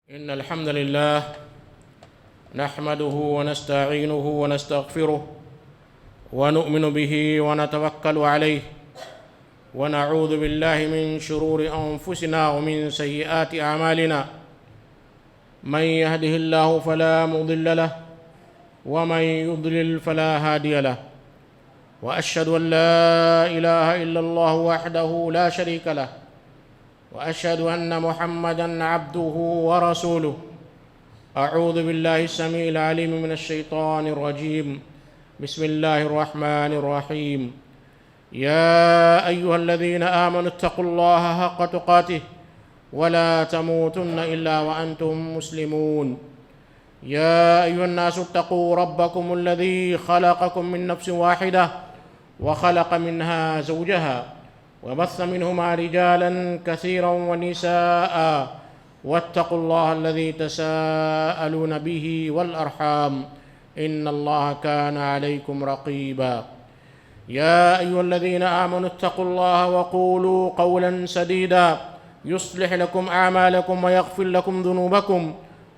إن الحمد لله نحمده ونستعينه ونستغفره ونؤمن به ونتوكل عليه ونعوذ بالله من شرور أنفسنا ومن سيئات أعمالنا من يهده الله فلا مضل له ومن يضلل فلا هادي له وأشهد أن لا إله إلا الله وحده لا شريك له وأشهد أن محمدًا عبده ورسوله أعوذ بالله السميع العليم من الشيطان الرجيم بسم الله الرحمن الرحيم يا أيها الذين آمنوا اتقوا الله حق تقاته ولا تموتن إلا وأنتم مسلمون يا أيها الناس اتقوا ربكم الذي خلقكم من نفس واحدة وخلق منها زوجها وبث منهما رجالا كثيرا ونساء واتقوا الله الذي تساءلون به والأرحام إن الله كان عليكم رقيبا يا أيها الذين آمنوا اتقوا الله وقولوا قولا سديدا يصلح لكم أعمالكم ويغفر لكم ذنوبكم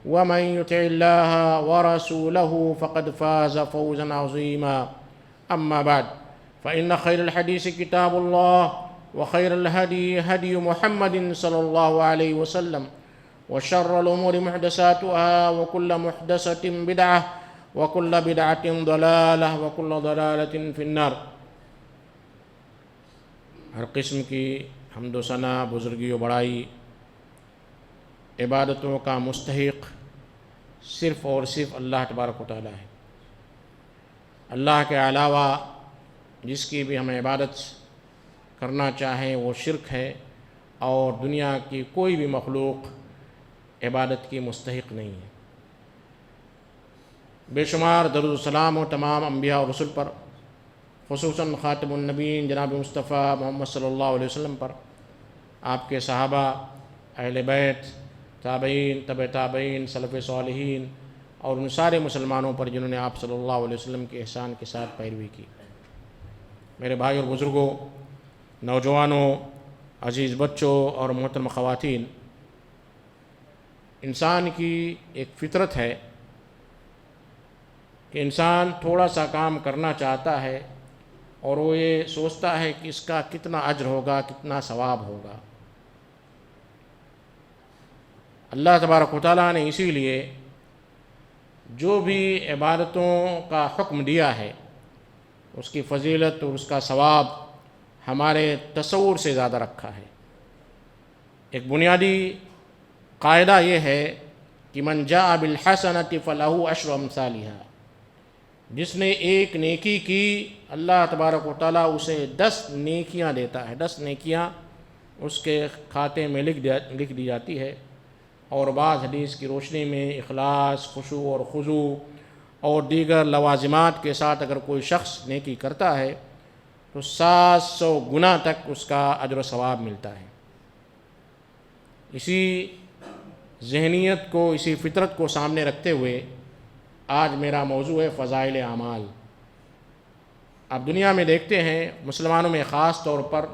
ومن يطع الله ورسوله فقد فاز فوزا عظيما أما بعد فإن خير الحديث كتاب الله وخير الهدي هدي محمد صلى الله عليه وسلم وشر الأمور محدثاتها وكل محدثة بدعة وكل بدعة ضلالة وكل ضلالة في النار۔ ہر قسم کی حمد و ثنا، بزرگی و بڑائی، عبادتوں کا مستحق صرف اور صرف اللہ تبارک و تعالی ہے۔ اللہ کے علاوہ جس کی بھی ہمیں عبادت کرنا چاہیں وہ شرک ہے، اور دنیا کی کوئی بھی مخلوق عبادت کی مستحق نہیں ہے۔ بے شمار درود و سلام و تمام انبیاء اور رسل پر، خصوصاً خاتم النبیین جناب مصطفیٰ محمد صلی اللہ علیہ وسلم پر، آپ کے صحابہ، اہل بیت، تابعین، تبع تابعین، سلف صالحین اور ان سارے مسلمانوں پر جنہوں نے آپ صلی اللہ علیہ وسلم کے احسان کے ساتھ پیروی کی۔ میرے بھائی اور بزرگوں، نوجوانوں، عزیز بچوں اور محترم خواتین، انسان کی ایک فطرت ہے کہ انسان تھوڑا سا کام کرنا چاہتا ہے اور وہ یہ سوچتا ہے کہ اس کا کتنا اجر ہوگا، کتنا ثواب ہوگا۔ اللہ تبارک و تعالیٰ نے اسی لیے جو بھی عبادتوں کا حکم دیا ہے اس کی فضیلت اور اس کا ثواب ہمارے تصور سے زیادہ رکھا ہے۔ ایک بنیادی قاعدہ یہ ہے کہ من جاء بالحسنۃ فلہ عشر امثالھا، جس نے ایک نیکی کی اللہ تبارک و تعالیٰ اسے 10 نیکیاں دیتا ہے۔ 10 نیکیاں اس کے کھاتے میں لکھ دی جاتی ہے۔ اور بعض حدیث کی روشنی میں اخلاص، خشوع اور خضوع اور دیگر لوازمات کے ساتھ اگر کوئی شخص نیکی کرتا ہے تو 700 گنا تک اس کا اجر و ثواب ملتا ہے۔ اسی ذہنیت کو، اسی فطرت کو سامنے رکھتے ہوئے آج میرا موضوع ہے فضائل اعمال۔ آپ دنیا میں دیکھتے ہیں، مسلمانوں میں خاص طور پر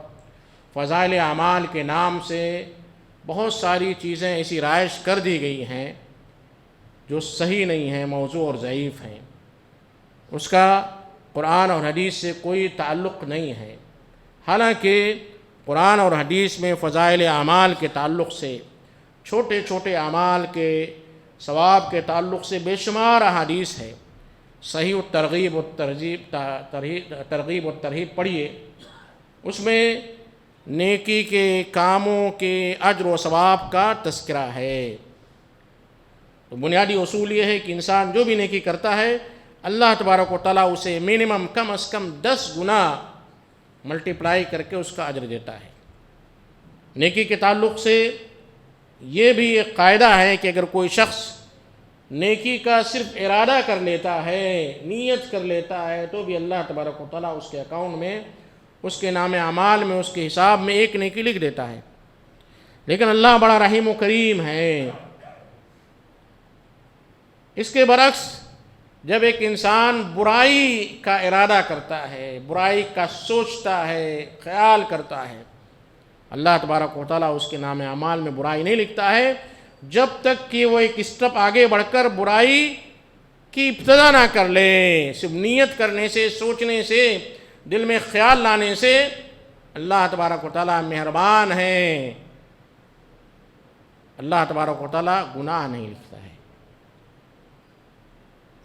فضائل اعمال کے نام سے بہت ساری چیزیں ایسی رائج کر دی گئی ہیں جو صحیح نہیں ہیں، موضوع اور ضعیف ہیں۔ اس کا قرآن اور حدیث سے کوئی تعلق نہیں ہے۔ حالانکہ قرآن اور حدیث میں فضائل اعمال کے تعلق سے، چھوٹے چھوٹے اعمال کے ثواب کے تعلق سے بے شمار احادیث ہے۔ صحیح الترغیب ترغیب و ترہیب پڑھیے، اس میں نیکی کے کاموں کے اجر و ثواب کا تذکرہ ہے۔ تو بنیادی اصول یہ ہے کہ انسان جو بھی نیکی کرتا ہے اللہ تبارک و تعالیٰ اسے منیمم کم از کم 10 گنا ملٹیپلائی کر کے اس کا اجر دیتا ہے۔ نیکی کے تعلق سے یہ بھی ایک قاعدہ ہے کہ اگر کوئی شخص نیکی کا صرف ارادہ کر لیتا ہے، نیت کر لیتا ہے، تو بھی اللہ تبارک و تعالیٰ اس کے اکاؤنٹ میں، اس کے نام اعمال میں، اس کے حساب میں ایک نیکی لکھ دیتا ہے۔ لیکن اللہ بڑا رحیم و کریم ہے۔ اس کے برعکس جب ایک انسان برائی کا ارادہ کرتا ہے، برائی کا سوچتا ہے، خیال کرتا ہے، اللہ تبارک و تعالیٰ اس کے نام اعمال میں برائی نہیں لکھتا ہے، جب تک کہ وہ ایک اسٹیپ آگے بڑھ کر برائی کی ابتدا نہ کر لے۔ صرف نیت کرنے سے، سوچنے سے، دل میں خیال لانے سے اللہ تبارک و تعالیٰ مہربان ہے، اللہ تبارک و تعالیٰ گناہ نہیں لکھتا ہے،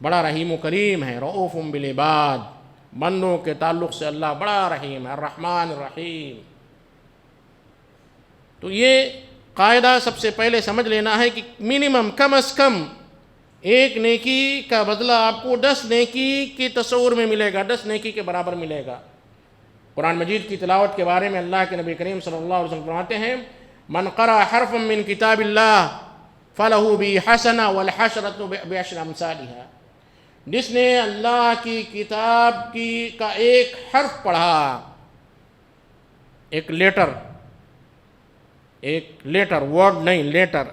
بڑا رحیم و کریم ہے، رؤوف بالعباد، بندوں کے تعلق سے اللہ بڑا رحیم ہے، الرحمن الرحیم۔ تو یہ قاعدہ سب سے پہلے سمجھ لینا ہے کہ منیمم، کم از کم ایک نیکی کا بدلہ آپ کو 10 نیکی کے تصور میں ملے گا، 10 نیکی کے برابر ملے گا۔ قرآن مجید کی تلاوت کے بارے میں اللہ کے نبی کریم صلی اللہ علیہ وسلم فرماتے ہیں من قرأ حرفا من کتاب اللہ فلہ بہ حسنہ والحسنۃ بعشر امثالها، جس نے اللہ کی کتاب کا ایک حرف پڑھا، ایک لیٹر، ورڈ نہیں، لیٹر،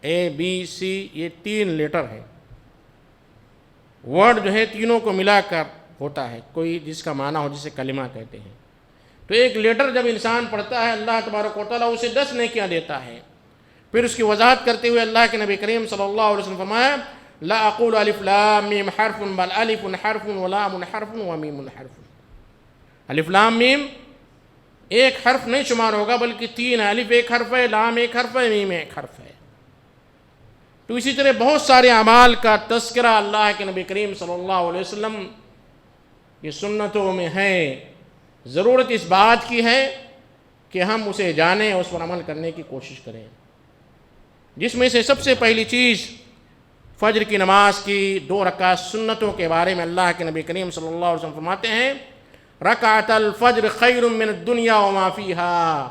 ABC، یہ 3 لیٹر ہے، ورڈ جو ہے تینوں کو ملا کر ہوتا ہے، کوئی جس کا معنی ہو، جسے کلمہ کہتے ہیں۔ تو ایک لیٹر جب انسان پڑھتا ہے اللہ تبارک و تعالیٰ اسے 10 نیکیاں دیتا ہے۔ پھر اس کی وضاحت کرتے ہوئے اللہ کے نبی کریم صلی اللہ علیہ وسلم فرمایا لا اقول الف لام میم حرف بل الف حرف ولام حرف ومیم حرف۔ الف لام میم ایک حرف نہیں شمار ہوگا بلکہ 3 ہے، الف ایک حرف ہے، لام ایک حرف ہے، میم ایک حرف ہے۔ تو اسی طرح بہت سارے اعمال کا تذکرہ اللہ کے نبی کریم صلی اللہ علیہ وسلم یہ سنتوں میں ہے۔ ضرورت اس بات کی ہے کہ ہم اسے جانیں، اس پر عمل کرنے کی کوشش کریں، جس میں سے سب سے پہلی چیز فجر کی نماز کی 2 رکعت سنتوں کے بارے میں اللہ کے نبی کریم صلی اللہ علیہ وسلم فرماتے ہیں رکعت الفجر خیر من الدنیا وما فیہا۔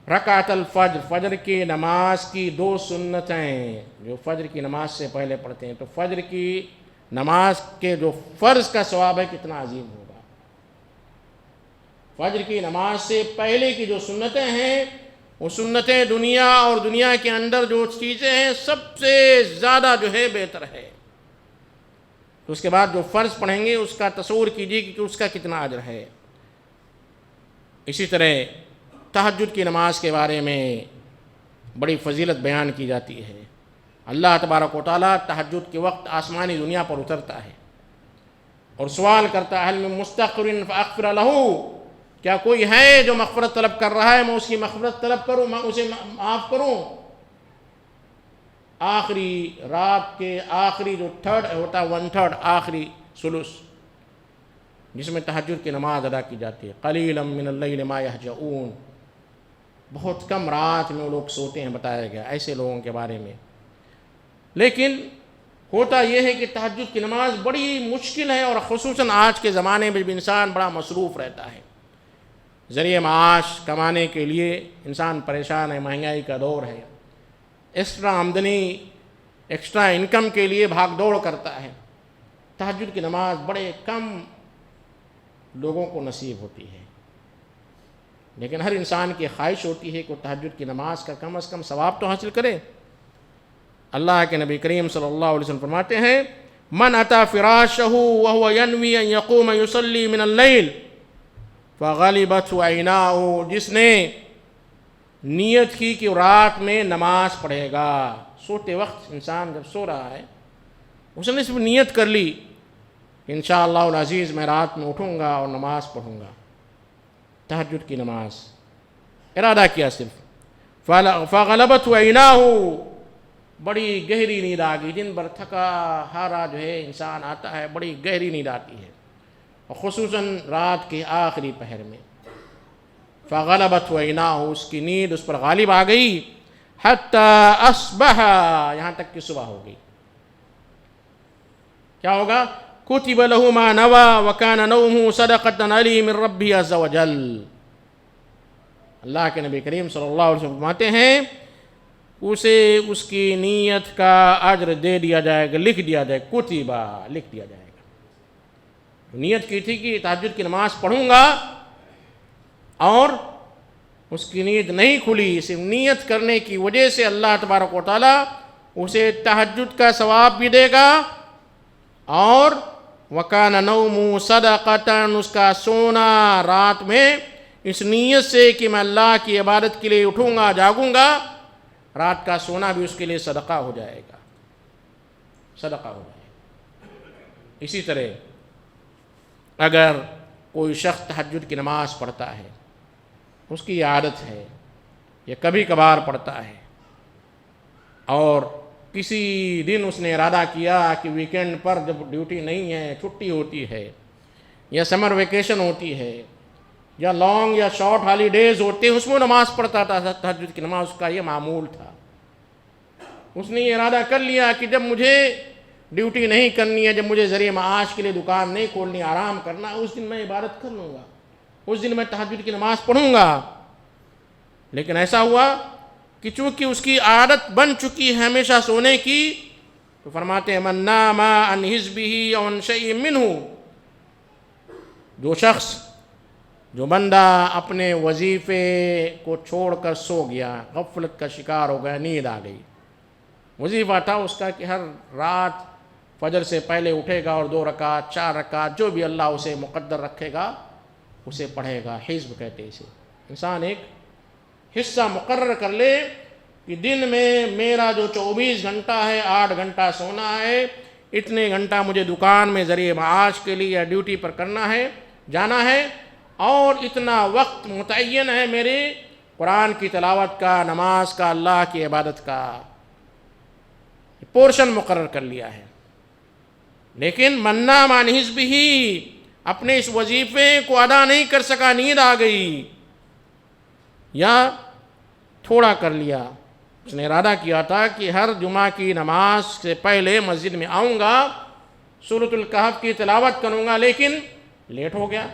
رکعت الفجر، فجر کی نماز کی 2 سنتیں جو فجر کی نماز سے پہلے پڑھتے ہیں، تو فجر کی نماز کے جو فرض کا ثواب ہے کتنا عظیم ہوگا۔ فجر کی نماز سے پہلے کی جو سنتیں ہیں وہ سنتیں دنیا اور دنیا کے اندر جو چیزیں ہیں سب سے زیادہ جو ہے بہتر ہے۔ تو اس کے بعد جو فرض پڑھیں گے اس کا تصور کیجیے کہ اس کا کتنا اجر ہے۔ اسی طرح تہجد کی نماز کے بارے میں بڑی فضیلت بیان کی جاتی ہے۔ اللہ تبارک و تعالیٰ تہجد کے وقت آسمانی دنیا پر اترتا ہے اور سوال کرتا ہے هل من مستغفر فاغفر له، کیا کوئی ہے جو مغفرت طلب کر رہا ہے میں اس کی مغفرت طلب کروں، میں اسے معاف کروں۔ آخری رات کے آخری جو 1/3 ہوتا ہے، 1/3 آخری ثلث، جس میں تہجد کی نماز ادا کی جاتی ہے۔ قلیلا من اللیل ما یہجعون، بہت کم رات میں وہ لوگ سوتے ہیں، بتایا گیا ایسے لوگوں کے بارے میں۔ لیکن ہوتا یہ ہے کہ تہجد کی نماز بڑی مشکل ہے، اور خصوصاً آج کے زمانے میں بھی انسان بڑا مصروف رہتا ہے، ذریعہ معاش کمانے کے لیے انسان پریشان ہے، مہنگائی کا دور ہے، ایکسٹرا آمدنی، ایکسٹرا انکم کے لیے بھاگ دوڑ کرتا ہے۔ تہجد کی نماز بڑے کم لوگوں کو نصیب ہوتی ہے، لیکن ہر انسان کی خواہش ہوتی ہے کہ وہ تہجد کی نماز کا کم از کم ثواب تو حاصل کرے۔ اللہ کے نبی کریم صلی اللہ علیہ وسلم فرماتے ہیں من اتی فراشہ وهو ینوی ان یقوم یصلی من اللیل فغلبته عیناہ، جس نے نیت کی کہ رات میں نماز پڑھے گا، سوتے وقت انسان جب سو رہا ہے اس نے صرف نیت کر لی کہ انشاءاللہ العزیز میں رات میں اٹھوں گا اور نماز پڑھوں گا، تہجد کی نماز ارادہ کیا صرف، فغلبته عیناہ، بڑی گہری نیند آ گئی، دن بھر تھکا ہارا جو ہے انسان آتا ہے، بڑی گہری نیند آتی ہے، اور خصوصاً رات کے آخری پہر میں۔ فغلبت عیناہ، اس کی نیند اس پر غالب آ گئی، حتی اصبح، یہاں تک کہ صبح ہو گئی۔ کیا ہوگا؟ کتب لہ ما نوی وکان نومہ صدقۃ علیہ من ربہ عز وجل۔ اللہ کے نبی کریم صلی اللہ علیہ وسلم فرماتے ہیں اسے اس کی نیت کا اجر دے دیا جائے گا، لکھ دیا جائے گا، کتبہ، لکھ دیا جائے گا۔ نیت کی تھی کہ تہجد کی نماز پڑھوں گا، اور اس کی نیند نہیں کھلی، صرف نیت کرنے کی وجہ سے اللہ تبارک و تعالیٰ اسے تہجد کا ثواب بھی دے گا، اور وَكَانَ نَوْمُ صَدَقَةً، اس کا سونا رات میں اس نیت سے کہ میں اللہ کی عبادت کے لیے اٹھوں گا، جاگوں گا، رات کا سونا بھی اس کے لیے صدقہ ہو جائے گا، صدقہ ہو جائے گا۔ اسی طرح اگر کوئی شخص تہجد کی نماز پڑھتا ہے، اس کی عادت ہے یا کبھی کبھار پڑھتا ہے، اور کسی دن اس نے ارادہ کیا کہ ویکینڈ پر جب ڈیوٹی نہیں ہے، چھٹی ہوتی ہے یا سمر ویکیشن ہوتی ہے یا لانگ یا شارٹ ہالیڈیز ہوتے ہیں، اس میں نماز پڑھتا تھا، تہجد کی نماز اس کا یہ معمول تھا۔ اس نے یہ ارادہ کر لیا کہ جب مجھے ڈیوٹی نہیں کرنی ہے، جب مجھے ذریعہ معاش کے لیے دکان نہیں کھولنی، آرام کرنا ہے، اس دن میں عبادت کر لوں گا، اس دن میں تہجد کی نماز پڑھوں گا۔ لیکن ایسا ہوا کہ چونکہ اس کی عادت بن چکی ہے ہمیشہ سونے کی، تو فرماتے ہیں من نام عن حزبہ او عن شیء منہ، جو شخص، جو بندہ اپنے وظیفے کو چھوڑ کر سو گیا، غفلت کا شکار ہو گیا، نیند آ گئی۔ وظیفہ تھا اس کا کہ ہر رات فجر سے پہلے اٹھے گا اور 2 رکعت 4 رکعت جو بھی اللہ اسے مقدر رکھے گا اسے پڑھے گا۔ حزب کہتے ہیں اسے۔ انسان ایک حصہ مقرر کر لے کہ دن میں میرا جو 24 گھنٹہ ہے، 8 گھنٹہ سونا ہے، اتنے گھنٹہ مجھے دکان میں ذریعہ معاش کے لیے یا ڈیوٹی پر کرنا ہے، جانا ہے، اور اتنا وقت متعین ہے میرے قرآن کی تلاوت کا، نماز کا، اللہ کی عبادت کا، پورشن مقرر کر لیا ہے۔ لیکن من نام عن حزبہ، اپنے اس وظیفے کو ادا نہیں کر سکا، نیند آ گئی یا تھوڑا کر لیا، اس نے ارادہ کیا تھا کہ ہر جمعہ کی نماز سے پہلے مسجد میں آؤں گا، سورۃ الکہف کی تلاوت کروں گا، لیکن لیٹ ہو گیا،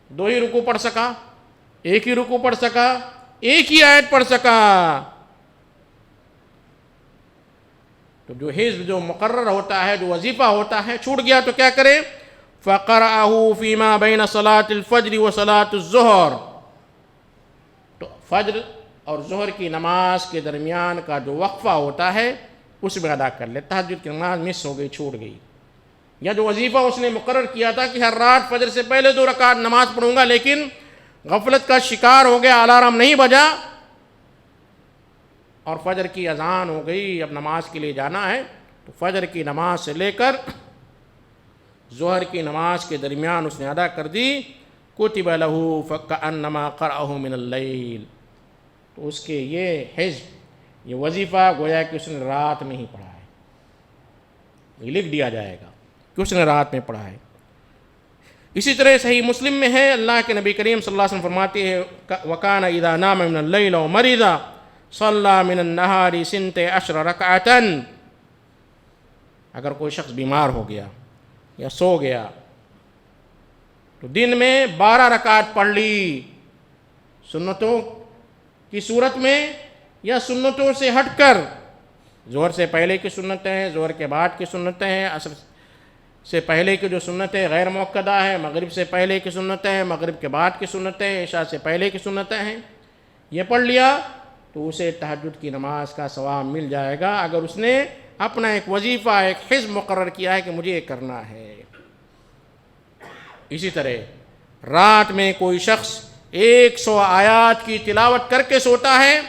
2 ہی رکوع پڑھ سکا، 1 ہی رکوع پڑھ سکا، 1 ہی آیت پڑھ سکا۔ تو جو حزب جو مقرر ہوتا ہے، جو وظیفہ ہوتا ہے، چھوٹ گیا تو کیا کرے؟ فَقَرَأَهُ فِي مَا بَيْنَ صَلَاةِ الْفَجْرِ وَصَلَاةِ الظُّهْرِ، تو فجر اور ظہر کی نماز کے درمیان کا جو وقفہ ہوتا ہے اس میں ادا کر لے۔ تہجد کی نماز مس ہو گئی، چھوٹ گئی، یا جو وظیفہ اس نے مقرر کیا تھا کہ ہر رات فجر سے پہلے 2 رکعت نماز پڑھوں گا، لیکن غفلت کا شکار ہو گیا، الارم نہیں بجا اور فجر کی اذان ہو گئی، اب نماز کے لیے جانا ہے، تو فجر کی نماز سے لے کر ظہر کی نماز کے درمیان اس نے ادا کر دی، کتب لہ فکأنما قرأہ من اللیل، تو اس کے یہ حزب، یہ وظیفہ گویا کہ اس نے رات میں ہی پڑھا ہے، یہ لکھ دیا جائے گا کہ اس نے رات میں پڑھا ہے۔ اسی طرح صحیح مسلم میں ہے، اللہ کے نبی کریم صلی اللہ علیہ وسلم فرماتے ہیں وَكَانَ إِذَا نَامَ مِنَ اللَّيْلِ وَمَرِضَ صَلَّى مِنَ النَّهَارِ 12 رَكْعَةً، اگر کوئی شخص بیمار ہو گیا یا سو گیا تو دن میں 12 رکعت پڑھ لی، سنتوں کی صورت میں یا سنتوں سے ہٹ کر، ظہر سے پہلے کی سنتیں ہیں، ظہر کے بعد کی سنتیں ہیں، عصر سے پہلے کی جو سنتیں غیر مؤکدہ ہیں، مغرب سے پہلے کی سنتیں ہیں، مغرب کے بعد کی سنتیں ہیں، عشاء سے پہلے کی سنتیں ہیں، یہ پڑھ لیا تو اسے تہجد کی نماز کا ثواب مل جائے گا، اگر اس نے اپنا ایک وظیفہ، ایک حزب مقرر کیا ہے کہ مجھے یہ کرنا ہے۔ اسی طرح رات میں کوئی شخص 100 آیات کی تلاوت کر کے سوتا ہے،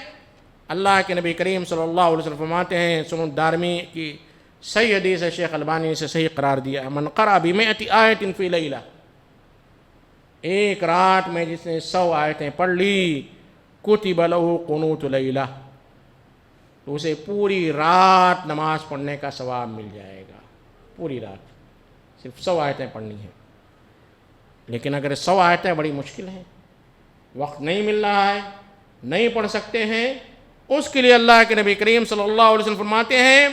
اللہ کے نبی کریم صلی اللہ علیہ وسلم فرماتے ہیں، سنن دارمی کی صحیح حدیث ہے، شیخ البانی نے اسے صحیح قرار دیا، من قرأ ب100 آیۃ فی لیلہ، ایک رات میں جس نے 100 آیتیں پڑھ لی، کتب لہ قنوت لیلہ، تو اسے پوری رات نماز پڑھنے کا ثواب مل جائے گا، پوری رات صرف 100 آیتیں پڑھنی ہیں۔ لیکن اگر 100 آیتیں بڑی مشکل ہیں، وقت نہیں مل رہا ہے، نہیں پڑھ سکتے ہیں، اس کے لیے اللہ کے نبی کریم صلی اللہ علیہ وسلم فرماتے ہیں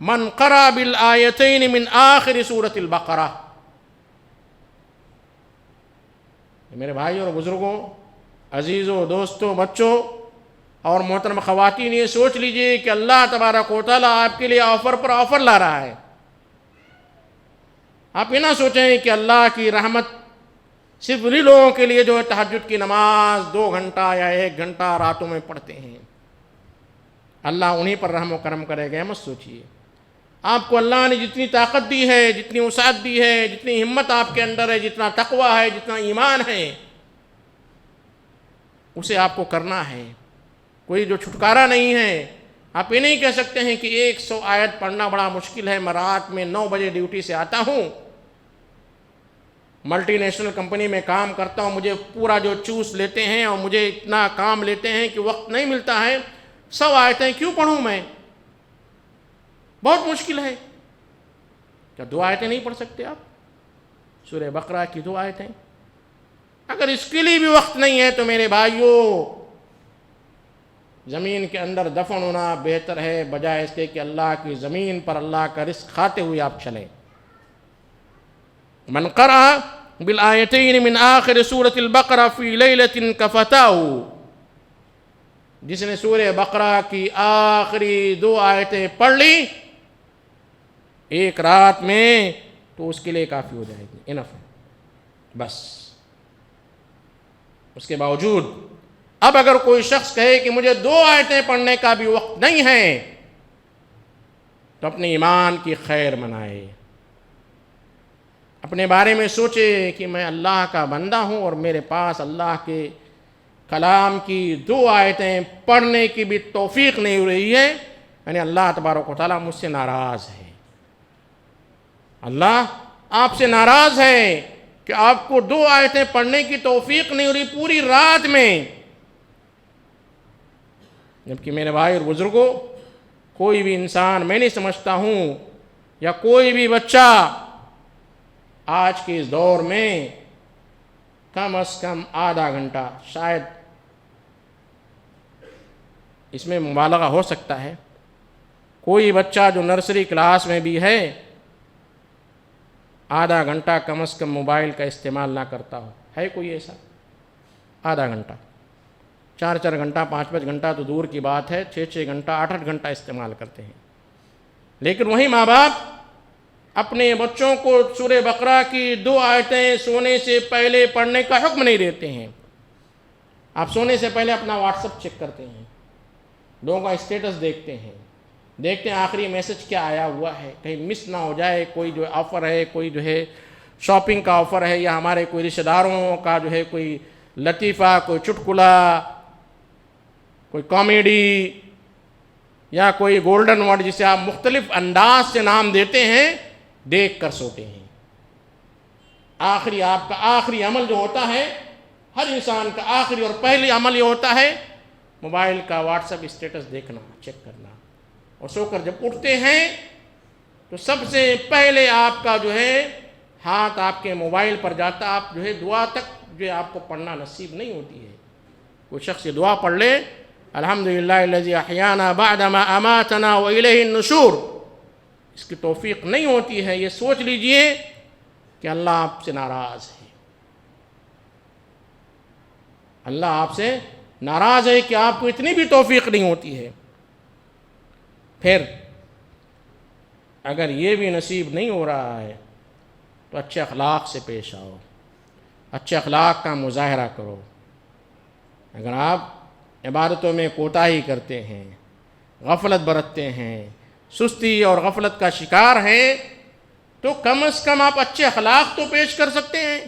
من قرأ بالآیتین من آخر سورۃ البقرہ۔ میرے بھائی اور بزرگوں، عزیزوں، دوستوں، بچوں اور محترم خواتین، یہ سوچ لیجئے کہ اللہ تبارک و تعالیٰ آپ کے لیے آفر پر آفر لا رہا ہے۔ آپ یہ نہ سوچیں کہ اللہ کی رحمت صرف انہی لوگوں کے لیے جو ہے تہجد کی نماز 2 گھنٹہ یا 1 گھنٹہ راتوں میں پڑھتے ہیں، اللہ انہی پر رحم و کرم کرے گا، مت سوچیے۔ آپ کو اللہ نے جتنی طاقت دی ہے، جتنی وسعت دی ہے، جتنی ہمت آپ کے اندر ہے، جتنا تقویٰ ہے، جتنا ایمان ہے، اسے آپ کو کرنا ہے۔ کوئی جو چھٹکارا نہیں ہے. آپ یہ نہیں کہہ سکتے ہیں کہ 100 آیت پڑھنا بڑا مشکل ہے، میں رات میں 9 بجے ڈیوٹی سے آتا ہوں، ملٹی نیشنل کمپنی میں کام کرتا ہوں، مجھے پورا جو چوس لیتے ہیں اور مجھے اتنا کام لیتے ہیں کہ وقت نہیں ملتا ہے، 100 آیتیں کیوں پڑھوں میں؟ بہت مشکل ہے. کیا 2 آیتیں نہیں پڑھ سکتے آپ؟ سورہ بقرہ کی 2 آیتیں. اگر اس کے لیے بھی وقت نہیں ہے تو میرے بھائیوں، زمین کے اندر دفن ہونا بہتر ہے بجائے اس کے کہ اللہ کی زمین پر اللہ کا رزق کھاتے ہوئے آپ چلیں. من قرأ بالآیتین من آخر سورة البقرہ فی لیلۃ کفتاہ، جس نے سورہ بقرہ کی آخری 2 آیتیں پڑھ لی ایک رات میں تو اس کے لیے کافی ہو جائے گی، انف ہے بس. اس کے باوجود اب اگر کوئی شخص کہے کہ مجھے 2 آیتیں پڑھنے کا بھی وقت نہیں ہے تو اپنے ایمان کی خیر منائے، اپنے بارے میں سوچے کہ میں اللہ کا بندہ ہوں اور میرے پاس اللہ کے کلام کی 2 آیتیں پڑھنے کی بھی توفیق نہیں ہو رہی ہے، یعنی اللہ تبارک و تعالیٰ مجھ سے ناراض ہے. اللہ آپ سے ناراض ہے کہ آپ کو 2 آیتیں پڑھنے کی توفیق نہیں ہو رہی پوری رات میں. جبکہ میرے بھائی اور بزرگوں، کوئی بھی انسان، میں نہیں سمجھتا ہوں یا کوئی بھی بچہ آج کے اس دور میں کم از کم آدھا گھنٹہ، شاید اس میں مبالغہ ہو سکتا ہے، کوئی بچہ جو نرسری کلاس میں بھی ہے آدھا گھنٹہ کم از کم موبائل کا استعمال نہ کرتا ہو. ہے کوئی ایسا؟ آدھا گھنٹہ، 4 گھنٹہ، 5 گھنٹہ تو دور کی بات ہے، 6 گھنٹہ، 8 گھنٹہ استعمال کرتے ہیں. لیکن وہی ماں باپ اپنے بچوں کو سورہ بقرہ کی 2 آیتیں سونے سے پہلے پڑھنے کا حکم نہیں دیتے ہیں. آپ سونے سے پہلے اپنا واٹس ایپ چیک کرتے ہیں، لوگوں کا اسٹیٹس دیکھتے ہیں آخری میسج کیا آیا ہوا ہے، کہیں مس نہ ہو جائے، کوئی جو آفر ہے، کوئی جو ہے شاپنگ کا آفر ہے، یا ہمارے کوئی رشتہ داروں کا جو ہے کوئی لطیفہ، کوئی چٹکلا، کوئی کامیڈی یا کوئی گولڈن ورڈ جسے آپ مختلف انداز سے نام دیتے ہیں، دیکھ کر سوتے ہیں. آپ کا آخری عمل جو ہوتا ہے، ہر انسان کا آخری اور پہلی عمل یہ ہوتا ہے موبائل کا واٹس ایپ اسٹیٹس دیکھنا، چیک کرنا. اور سو کر جب اٹھتے ہیں تو سب سے پہلے آپ کا جو ہے ہاتھ آپ کے موبائل پر جاتا، آپ جو ہے دعا تک جو ہے آپ کو پڑھنا نصیب نہیں ہوتی ہے. کوئی شخص یہ دعا پڑھ لے، الحمدللہ الذی احیانا بعدما اماتنا والیہ النشور، اس کی توفیق نہیں ہوتی ہے. یہ سوچ لیجئے کہ اللہ آپ سے ناراض ہے، اللہ آپ سے ناراض ہے کہ آپ کو اتنی بھی توفیق نہیں ہوتی ہے. پھر اگر یہ بھی نصیب نہیں ہو رہا ہے تو اچھے اخلاق سے پیش آؤ، اچھے اخلاق کا مظاہرہ کرو. اگر آپ عبادتوں میں کوتاہی کرتے ہیں، غفلت برتتے ہیں، سستی اور غفلت کا شکار ہیں، تو کم از کم آپ اچھے اخلاق تو پیش کر سکتے ہیں،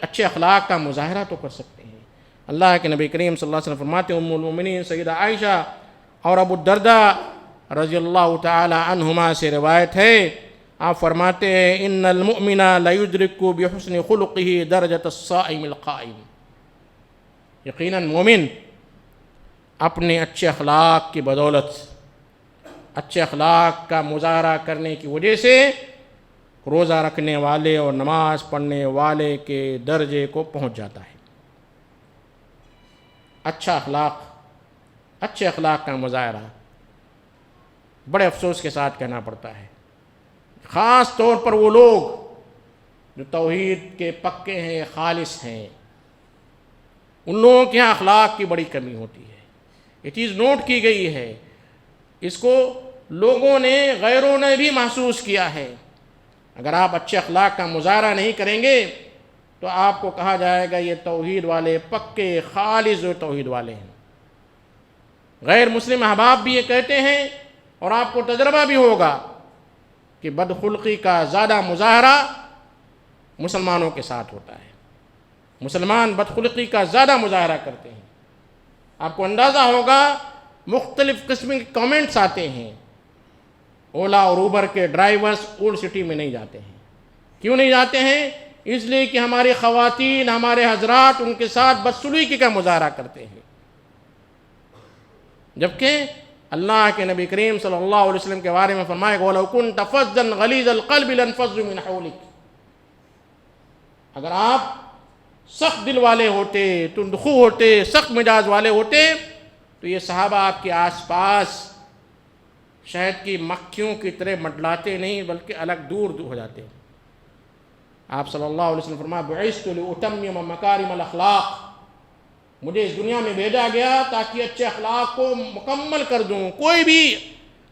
اچھے اخلاق کا مظاہرہ تو کر سکتے ہیں. اللہ کے نبی کریم صلی اللہ علیہ وسلم فرماتے ہیں، ام المؤمنین سیدہ عائشہ اور ابو الدرداء رضی اللہ تعالی عنہما سے روایت ہے، آپ فرماتے ہیں ان المؤمن لیدرک بحسن خلقہ درجۃ الصائم القائم. یقیناً مومن اپنے اچھے اخلاق کی بدولت، اچھے اخلاق کا مظاہرہ کرنے کی وجہ سے روزہ رکھنے والے اور نماز پڑھنے والے کے درجے کو پہنچ جاتا ہے. اچھا اخلاق، اچھے اخلاق کا مظاہرہ بڑے افسوس کے ساتھ کہنا پڑتا ہے، خاص طور پر وہ لوگ جو توحید کے پکے ہیں، خالص ہیں، ان لوگوں کے یہاں اخلاق کی بڑی کمی ہوتی ہے. یہ چیز نوٹ کی گئی ہے، اس کو لوگوں نے، غیروں نے بھی محسوس کیا ہے. اگر آپ اچھے اخلاق کا مظاہرہ نہیں کریں گے تو آپ کو کہا جائے گا یہ توحید والے پکے خالص توحید والے ہیں. غیر مسلم احباب بھی یہ کہتے ہیں، اور آپ کو تجربہ بھی ہوگا کہ بدخلقی کا زیادہ مظاہرہ مسلمانوں کے ساتھ ہوتا ہے. مسلمان بدخلقی کا زیادہ مظاہرہ کرتے ہیں. آپ کو اندازہ ہوگا مختلف قسم کے کامنٹس آتے ہیں، اولا اور اوبر کے ڈرائیورز اولڈ سٹی میں نہیں جاتے ہیں۔ کیوں نہیں جاتے ہیں؟ اس لیے کہ ہماری خواتین، ہمارے حضرات ان کے ساتھ بدسلوکی کا مظاہرہ کرتے ہیں، جبکہ اللہ کے نبی کریم صلی اللہ علیہ وسلم کے بارے میں فرمایا کہ وَلَوْ كُنْتَ فَظًّا غَلِيظَ الْقَلْبِ لَانفَضُّوا مِنْ حَوْلِكَ، اگر آپ سخت دل والے ہوتے، تندخو ہوتے، سخت مزاج والے ہوتے تو یہ صحابہ آپ کے آس پاس شہد کی مکھیوں کی طرح منڈلاتے نہیں بلکہ الگ دور ہو جاتے۔ آپ صلی اللہ علیہ وسلم فرمایا بُعِثْتُ لِأُتَمِّمَ مَكَارِمَ الْأَخْلَاقِ، مجھے اس دنیا میں بھیجا گیا تاکہ اچھے اخلاق کو مکمل کر دوں، کوئی بھی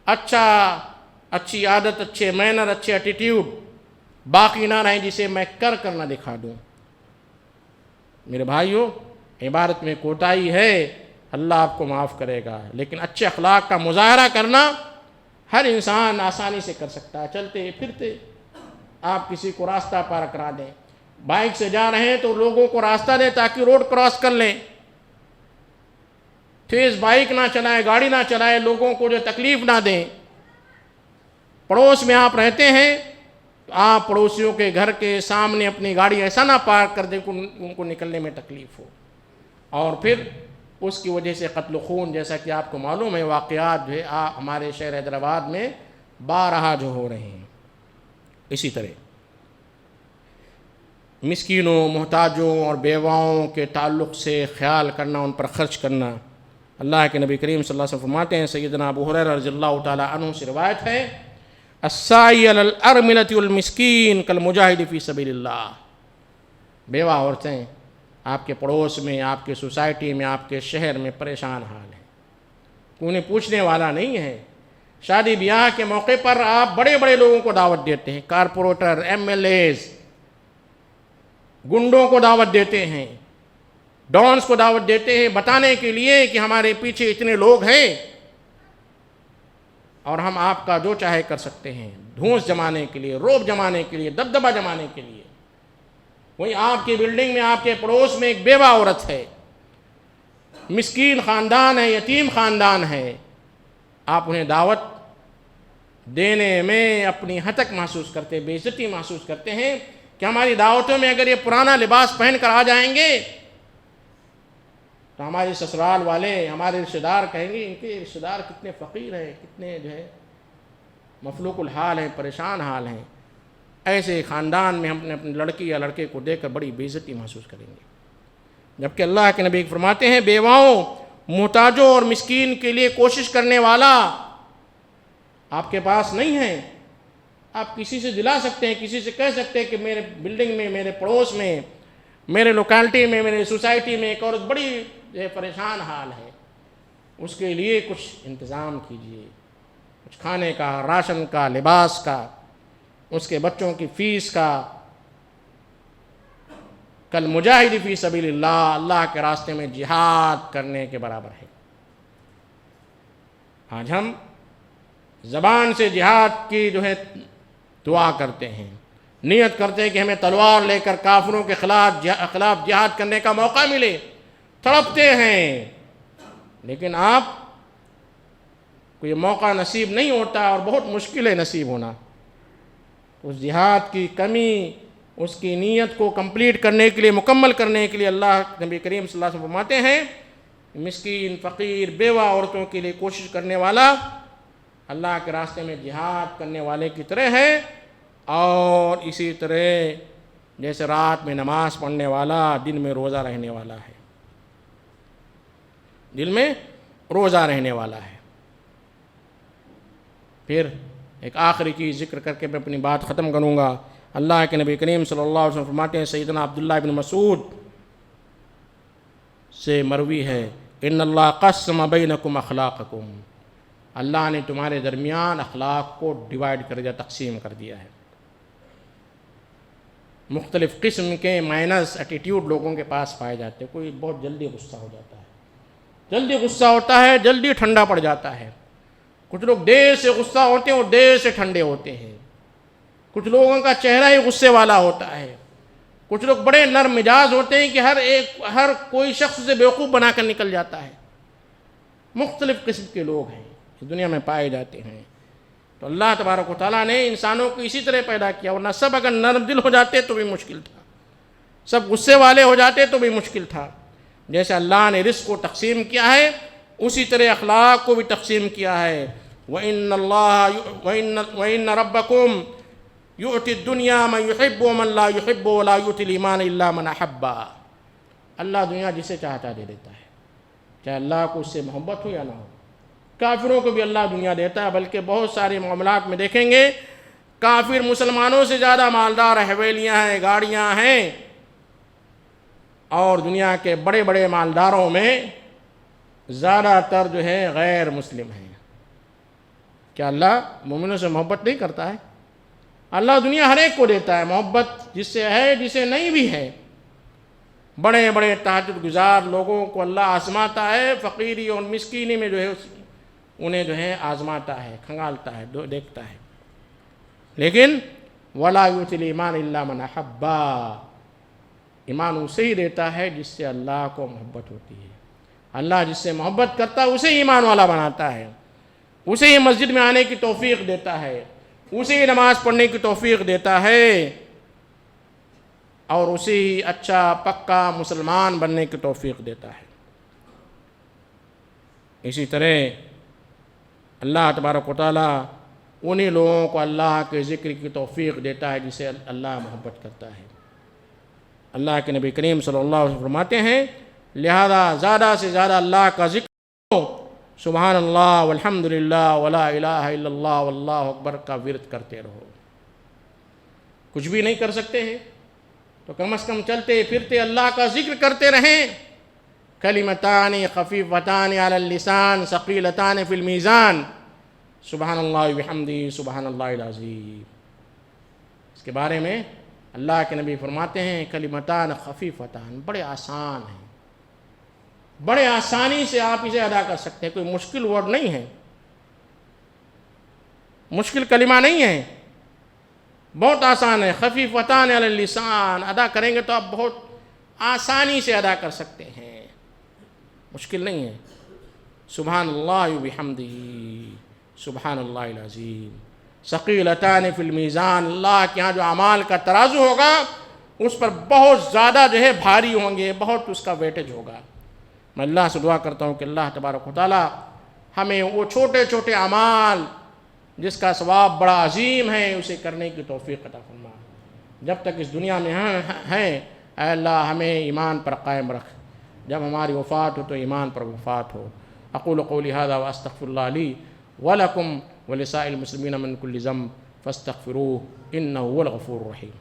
اچھی عادت، اچھے مینر، اچھے ایٹیٹیوڈ باقی نہ رہیں جسے میں کر نہ دکھا دوں۔ میرے بھائیوں، عبادت میں کوتاہی ہے، اللہ آپ کو معاف کرے گا، لیکن اچھے اخلاق کا مظاہرہ کرنا ہر انسان آسانی سے کر سکتا ہے۔ چلتے پھرتے آپ کسی کو راستہ پار کرا دیں، بائک سے جا رہے ہیں تو لوگوں کو راستہ دیں تاکہ روڈ کراس کر لیں، تیز بائک نہ چلائیں، گاڑی نہ چلائیں، لوگوں کو جو تکلیف نہ دیں۔ پڑوس میں آپ رہتے ہیں تو آپ پڑوسیوں کے گھر کے سامنے اپنی گاڑی ایسا نہ پارک کر دیں کہ ان کو نکلنے میں تکلیف ہو، اور پھر اس کی وجہ سے قتل و خون، جیسا کہ آپ کو معلوم ہے واقعات جو ہے ہمارے شہر حیدرآباد میں بارہا جو ہو رہے ہیں۔ اسی طرح مسکینوں، محتاجوں اور بیواؤں کے تعلق سے خیال کرنا، ان پر خرچ کرنا۔ اللہ کے نبی کریم صلی اللہ علیہ وسلم فرماتے ہیں، سیدنا ابو ہریرہ رضی اللہ تعالی عنہ سے روایت ہے، الساعی علی الارملۃ والمسکین کالمجاہد فی سبیل اللہ۔ بیوہ عورتیں آپ کے پڑوس میں، آپ کے سوسائٹی میں، آپ کے شہر میں پریشان حال ہیں، انہیں پوچھنے والا نہیں ہے۔ شادی بیاہ کے موقع پر آپ بڑے بڑے لوگوں کو دعوت دیتے ہیں، کارپوریٹر، ایم ایل ایز، گنڈوں کو دعوت دیتے ہیں، ڈانس کو دعوت دیتے ہیں، بتانے کے لیے کہ ہمارے پیچھے اتنے لوگ ہیں اور ہم آپ کا جو چاہے کر سکتے ہیں، دھونس جمانے کے لیے، روب جمانے کے لیے، دبدبہ جمانے کے لیے۔ وہیں آپ کی بلڈنگ میں، آپ کے پڑوس میں ایک بیوہ عورت ہے، مسکین خاندان ہے، یتیم خاندان ہے، آپ انہیں دعوت دینے میں اپنی ہتک محسوس کرتے، بے عزتی محسوس کرتے ہیں کہ ہماری دعوتوں میں اگر یہ پرانا لباس پہن کر آ جائیں گے تو ہمارے سسرال والے، ہمارے رشتہ دار کہیں گے ان کے رشتہ دار کتنے فقیر ہیں، کتنے جو ہے مفلوق الحال ہیں، پریشان حال ہیں۔ ایسے خاندان میں ہم اپنی لڑکی یا لڑکے کو دیکھ کر بڑی بے عزتی محسوس کریں گے، جبکہ اللہ کے نبی فرماتے ہیں بیواؤں، محتاجوں اور مسکین کے لیے کوشش کرنے والا آپ کے پاس نہیں ہے۔ آپ کسی سے دلا سکتے ہیں، کسی سے کہہ سکتے ہیں کہ میرے بلڈنگ میں، میرے پڑوس میں، میرے لوکیلٹی میں، میرے سوسائٹی میں ایک عورت بڑی پریشان حال ہے، اس کے لیے کچھ انتظام کیجیے، کچھ کھانے کا، راشن کا، لباس کا، اس کے بچوں کی فیس کا۔ کل مجاہد فی سبیل اللہ، اللہ کے راستے میں جہاد کرنے کے برابر ہے۔ آج ہم زبان سے جہاد کی جو ہے دعا کرتے ہیں، نیت کرتے ہیں کہ ہمیں تلوار لے کر کافروں کے خلاف جہاد کرنے کا موقع ملے، تڑپتے ہیں، لیکن آپ کو یہ موقع نصیب نہیں ہوتا اور بہت مشکل ہے نصیب ہونا۔ اس جہاد کی کمی، اس کی نیت کو کمپلیٹ کرنے کے لیے، مکمل کرنے کے لیے اللہ نبی کریم صلی اللہ علیہ وسلم فرماتے ہیں، مسکین، فقیر، بیوہ عورتوں کے لیے کوشش کرنے والا اللہ کے راستے میں جہاد کرنے والے کی طرح ہے، اور اسی طرح جیسے رات میں نماز پڑھنے والا دن میں روزہ رہنے والا ہے، دل میں روزہ رہنے والا ہے۔ پھر ایک آخری چیز ذکر کر کے میں اپنی بات ختم کروں گا۔ اللہ کے نبی کریم صلی اللہ علیہ وسلم فرماتے ہیں، سیدنا عبداللہ بن مسعود سے مروی ہے، ان اللہ قسم بینکم اخلاقکم، اللہ نے تمہارے درمیان اخلاق کو ڈیوائیڈ کر دیا، تقسیم کر دیا ہے۔ مختلف قسم کے مائنس ایٹیٹیوڈ لوگوں کے پاس پائے جاتے ہیں۔ کوئی بہت جلدی غصہ ہو جاتا ہے، جلدی غصہ ہوتا ہے، جلدی ٹھنڈا پڑ جاتا ہے۔ کچھ لوگ دیر سے غصہ ہوتے ہیں اور دیر سے ٹھنڈے ہوتے ہیں۔ کچھ لوگوں کا چہرہ ہی غصے والا ہوتا ہے۔ کچھ لوگ بڑے نرم مزاج ہوتے ہیں کہ ہر کوئی شخص سے بیوقوف بنا کر نکل جاتا ہے۔ مختلف قسم کے لوگ ہیں اس دنیا میں پائے جاتے ہیں. تو اللہ تبارک و تعالیٰ نے انسانوں کو اسی طرح پیدا کیا، ورنہ سب اگر نرم دل ہو جاتے تو بھی مشکل تھا، سب غصے والے ہو جاتے تو بھی مشکل تھا. جیسے اللہ نے رزق کو تقسیم کیا ہے اسی طرح اخلاق کو بھی تقسیم کیا ہے. وَإِنَّ رَبَّكُمْ يُؤْتِي الدُّنْيَا مَنْ يُحِبُّ وَمَنْ لَا يُحِبُّ وَلَا يُؤْتِي الْإِيمَانَ إِلَّا مَنْ أَحَبَّ. اللہ دنیا جسے چاہتا دے دیتا ہے، چاہے اللہ کو اس سے محبت ہو یا نہ ہو. کافروں کو بھی اللہ دنیا دیتا ہے، بلکہ بہت سارے معاملات میں دیکھیں گے کافر مسلمانوں سے زیادہ مالدار حویلیاں ہیں، گاڑیاں ہیں، اور دنیا کے بڑے بڑے مالداروں میں زیادہ تر جو ہے غیر مسلم ہیں. کیا اللہ مومنوں سے محبت نہیں کرتا ہے؟ اللہ دنیا ہر ایک کو دیتا ہے محبت، جس سے ہے جسے نہیں بھی ہے. بڑے بڑے تہجد گزار لوگوں کو اللہ آزماتا ہے، فقیری اور مسکینی میں جو ہے انہیں جو ہے آزماتا ہے، کھنگالتا ہے، دیکھتا ہے. لیکن وَلَا يُؤْتِي الْإِيمَانَ إِلَّا مَنْ أَحَبَّ. ایمان اسے ہی دیتا ہے جس سے اللہ کو محبت ہوتی ہے. اللہ جس سے محبت کرتا ہے اسے ایمان والا بناتا ہے، اسے ہی مسجد میں آنے کی توفیق دیتا ہے، اسے ہی نماز پڑھنے کی توفیق دیتا ہے، اور اسے ہی اچھا پکا مسلمان بننے کی توفیق دیتا ہے. اسی طرح اللہ تبارک و تعالیٰ انہی لوگوں کو اللہ کے ذکر کی توفیق دیتا ہے جسے اللہ محبت کرتا ہے. اللہ کے نبی کریم صلی اللہ علیہ وسلم فرماتے ہیں لہذا زیادہ سے زیادہ اللہ کا ذکر کرو، سبحان اللہ والحمد للہ ولا الہ الا اللہ واللہ اکبر کا ورد کرتے رہو. کچھ بھی نہیں کر سکتے ہیں تو کم از کم چلتے پھرتے اللہ کا ذکر کرتے رہیں. کلمتان خفیفتان علی اللسان ثقیلتان فی المیزان سبحان اللہ وبحمدہ سبحان اللہ العظیم. اس کے بارے میں اللہ کے نبی فرماتے ہیں کلمتان خفیفتان، بڑے آسان ہیں، بڑے آسانی سے آپ اسے ادا کر سکتے ہیں. کوئی مشکل ورڈ نہیں ہے، مشکل کلمہ نہیں ہے، بہت آسان ہے. خفیفتان علی اللسان، ادا کریں گے تو آپ بہت آسانی سے ادا کر سکتے ہیں، مشکل نہیں ہے. سبحان اللہ وبحمدہ سبحان اللہ العظیم. ثقیلتان فی المیزان، اللہ کے ہاں جو اعمال کا ترازو ہوگا اس پر بہت زیادہ جو ہے بھاری ہوں گے، بہت اس کا ویٹیج ہوگا. میں اللہ سے دعا کرتا ہوں کہ اللہ تبارک و تعالی ہمیں وہ چھوٹے چھوٹے اعمال جس کا ثواب بڑا عظیم ہے اسے کرنے کی توفیق عطا فرما. جب تک اس دنیا میں ہیں اے اللہ ہمیں ایمان پر قائم رکھ، جب ہماری وفات ہو تو ایمان پر وفات ہو. اقول قولی ھذا واستغفر اللہ لی ولکم ولسائر المسلمین من کل ذنب فاستغفروہ انہ هو الغفور الرحیم.